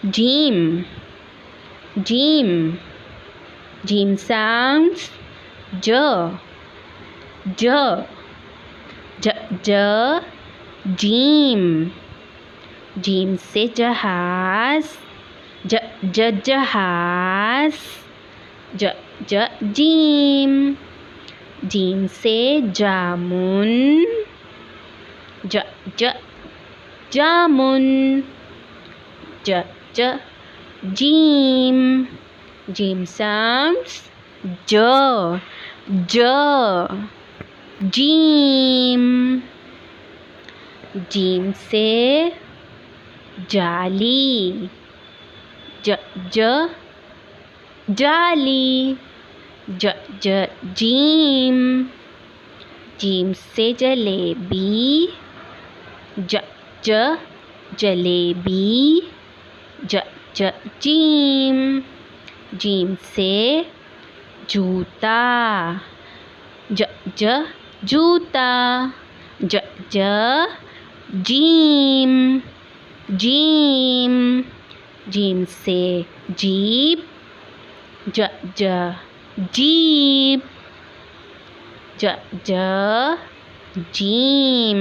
Gym gym gym sounds j j j j gym gym से जहाज ज ज जहाज ज ज जीम जीम से जामुन ज ज जामुन ज ज gym gym sounds j j gym gym से जाली ज ज जाली ज ज जीम जीम से जलेबी ज ज जलेबी ज ज जीम जीम से जूता ज ज जूता ज ज जीम जीम जीम से जीप ज ज जीप ज ज जीम।